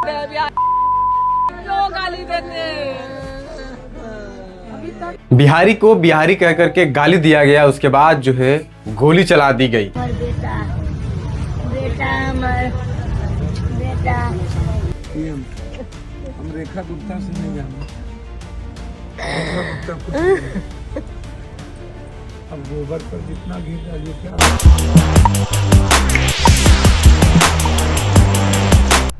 क्यों गाली देते? बिहारी को बिहारी कह करके गाली दिया गया, उसके बाद जो है गोली चला दी गई। बेटा बेटा बेटा हम रेखा गुप्ता से नहीं जाना। अब गोबर पर जितना घी डालिए क्या।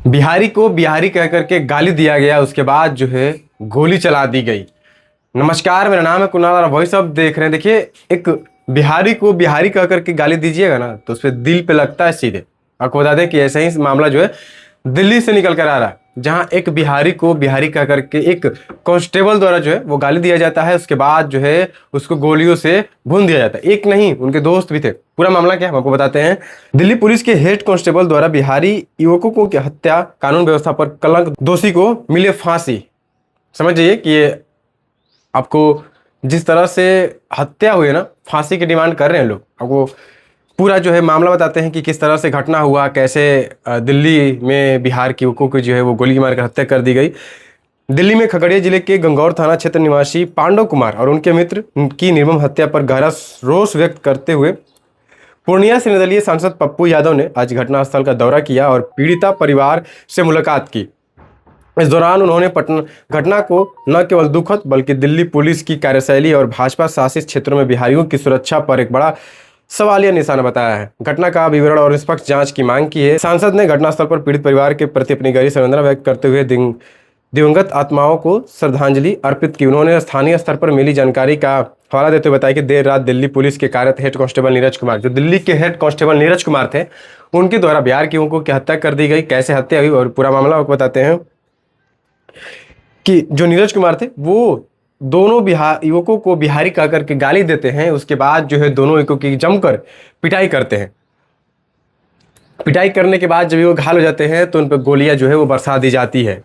बिहारी को बिहारी कह करके गाली दिया गया, उसके बाद जो है गोली चला दी गई। नमस्कार, मेरा नाम है कुणाल और वही सब देख रहे हैं। देखिए, एक बिहारी को बिहारी कह करके गाली दीजिएगा ना तो उस पर दिल पे लगता है सीधे। आपको बता दें कि ऐसा ही मामला जो है दिल्ली से निकल कर आ रहा है, जहां एक बिहारी को बिहारी कह करके एक कांस्टेबल द्वारा जो है वो गाली दिया जाता है। उसके बाद जो है उसको गोलियों से भून दिया जाता है। एक नहीं, उनके दोस्त भी थे। पूरा मामला क्या है हम आपको बताते हैं। दिल्ली पुलिस के हेड कांस्टेबल द्वारा बिहारी युवकों की हत्या, कानून व्यवस्था पर कलंक, दोषी को मिले फांसी। समझ जाइए कि ये आपको जिस तरह से हत्या हुई है ना, फांसी की डिमांड कर रहे हैं लोग। आपको पूरा जो है मामला बताते हैं कि किस तरह से घटना हुआ, कैसे दिल्ली में बिहार के युवकों की जो है वो गोली मारकर हत्या कर दी गई। दिल्ली में खगड़िया जिले के गंगौर थाना क्षेत्र निवासी पांडव कुमार और उनके मित्र की निर्मम हत्या पर गहरा रोष व्यक्त करते हुए पूर्णिया से निर्दलीय सांसद पप्पू यादव ने आज घटनास्थल का दौरा किया और पीड़िता परिवार से मुलाकात की। इस दौरान उन्होंने घटना को न केवल दुखद बल्कि दिल्ली पुलिस की कार्यशैली और भाजपा शासित क्षेत्रों में बिहारियों की सुरक्षा पर एक बड़ा सवालिया निशाना बताया है। घटना का विवरण और निष्पक्ष जांच की मांग की है। सांसद ने घटनास्थल पर पीड़ित परिवार के प्रति अपनी गहरी संवेदना व्यक्त करते हुए दिवंगत आत्माओं को श्रद्धांजलि अर्पित की। उन्होंने स्थानीय स्तर पर मिली जानकारी का हवाला देते हुए बताया कि देर रात दिल्ली पुलिस के कार्यरत हेड कांस्टेबल नीरज कुमार, जो दिल्ली के हेड कांस्टेबल नीरज कुमार थे, उनके द्वारा बिहार के युवकों की हत्या कर दी गई। कैसे हत्या हुई और पूरा मामला आपको बताते हैं कि जो नीरज कुमार थे वो दोनों युवकों को बिहारी कह करके गाली देते हैं। उसके बाद जो है दोनों युवकों की जमकर पिटाई करते हैं। पिटाई करने के बाद जब वो घायल हो जाते हैं तो उन पर गोलियां जो है वो बरसा दी जाती है।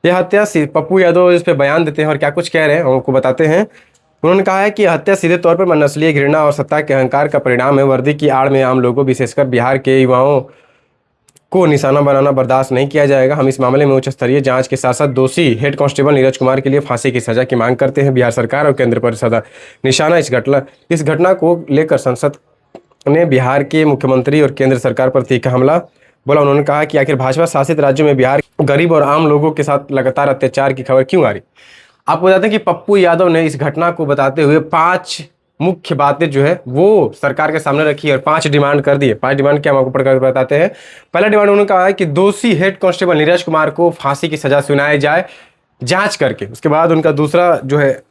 यह हत्या पप्पू यादव इस पर बयान देते हैं और क्या कुछ कह रहे हैं हमको बताते हैं। उन्होंने कहा है कि हत्या सीधे तौर पर मननस्लीय घृणा और सत्ता के अहंकार का परिणाम है। वर्दी की आड़ में आम लोगों, विशेषकर बिहार के युवाओं को निशाना बनाना बर्दाश्त नहीं किया जाएगा। हम इस मामले में उच्च स्तरीय जांच के साथ साथ दोषी हेड कांस्टेबल नीरज कुमार के लिए फांसी की सजा की मांग करते हैं। बिहार सरकार और केंद्र पर सदा निशाना इस घटना को लेकर संसद ने बिहार के मुख्यमंत्री और केंद्र सरकार पर तीखा हमला बोला। उन्होंने कहा कि आखिर भाजपा शासित राज्यों में बिहार गरीब और आम लोगों के साथ लगातार अत्याचार की खबर क्यों आ रही। आपको बताते हैं कि पप्पू यादव ने इस घटना को बताते हुए 5 मुख्य बातें जो है वो सरकार के सामने रखी और 5 डिमांड कर दिए। 5 डिमांड क्या हम आपको पढ़कर बताते हैं। पहला डिमांड उन्होंने कहा है कि दोषी हेड कांस्टेबल नीरज कुमार को फांसी की सजा सुनाई जाए जांच करके। उसके बाद उनका दूसरा जो है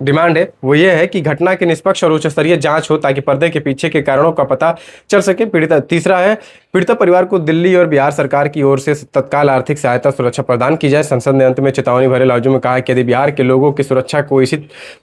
डिमांड है वो ये है कि घटना की निष्पक्ष और उच्च स्तरीय जांच हो ताकि पर्दे के पीछे के कारणों का पता चल सके। तीसरा है पीड़िता परिवार को दिल्ली और बिहार सरकार की ओर से तत्काल आर्थिक सहायता सुरक्षा प्रदान की जाए। संसद ने अंत में चेतावनी भरे लफ्जों में कहा कि यदि बिहार के लोगों की सुरक्षा को इसी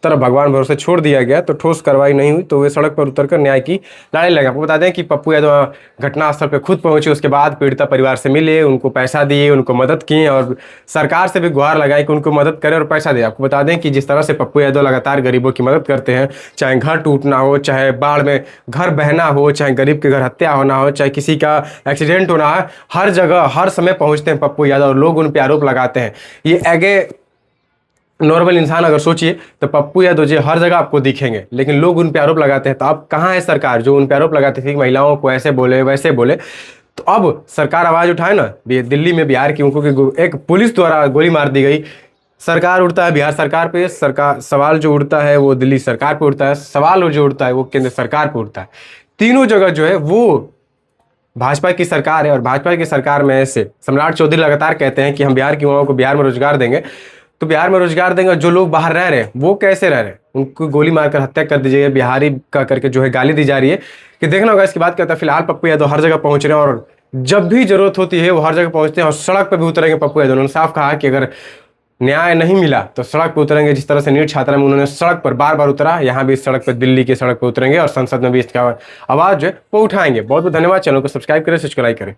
तरह भगवान भरोसे छोड़ दिया गया तो ठोस कार्रवाई नहीं हुई तो वे सड़क पर उतरकर न्याय की लड़ाई लगे। आपको बता दें कि पप्पू यादव घटनास्थल पर खुद पहुंचे, उसके बाद पीड़िता परिवार से मिले, उनको पैसा दिए, उनको मदद किए और सरकार से भी गुहार लगाई कि उनको मदद करें और पैसा दे। आपको बता दें कि जिस तरह से पप्पू यादव लगातार गरीबों की मदद करते हैं, चाहे घर टूटना हो, चाहे बाढ़ में घर बहना हो, चाहे गरीब के घर हत्या होना हो, चाहे किसी का एक्सीडेंट होना है, हर जगह हर समय पहुंचते हैं पप्पू यादव और लोग उन पर आरोप लगाते हैं। ये एगे नॉर्मल इंसान अगर सोचिए तो पप्पू यादव जी हर जगह आपको दिखेंगे, लेकिन लोग उन पर आरोप लगाते हैं। तो अब कहाँ है सरकार जो उन पर आरोप लगाती थी महिलाओं को ऐसे बोले वैसे बोले। तो अब सरकार आवाज उठाए ना। दिल्ली में बिहार की उनको एक पुलिस द्वारा गोली मार दी गई। सरकार उड़ता है बिहार सरकार पे, सरकार सवाल जो उड़ता है वो दिल्ली सरकार पे उड़ता है, सवाल जो उड़ता है वो केंद्र सरकार पे उड़ता है। तीनों जगह जो है वो भाजपा की सरकार है और भाजपा की सरकार में से सम्राट चौधरी लगातार कहते हैं कि हम बिहार के युवाओं को बिहार में रोजगार देंगे। तो बिहार में रोजगार देंगे, जो लोग बाहर रह रहे हैं वो कैसे रह रहे हैं, उनको गोली मारकर हत्या कर दीजिए। बिहारी का करके जो है गाली दी जा रही है कि देखना होगा। इसकी बात करता है फिलहाल पप्पू यादव हर जगह पहुंच रहे हैं और जब भी जरूरत होती है वो हर जगह पहुंचते हैं और सड़क पर भी उतरेंगे। पप्पू यादव उन्होंने साफ कहा कि अगर न्याय नहीं मिला तो सड़क पर उतरेंगे। जिस तरह से नीट छात्रा में उन्होंने सड़क पर बार बार उतरा, यहाँ भी इस सड़क पर दिल्ली की सड़क पर उतरेंगे और संसद में भी इसका आवाज जो है वो उठाएंगे। बहुत बहुत धन्यवाद। चैनल को सब्सक्राइब करें, सब्सक्राइब करें।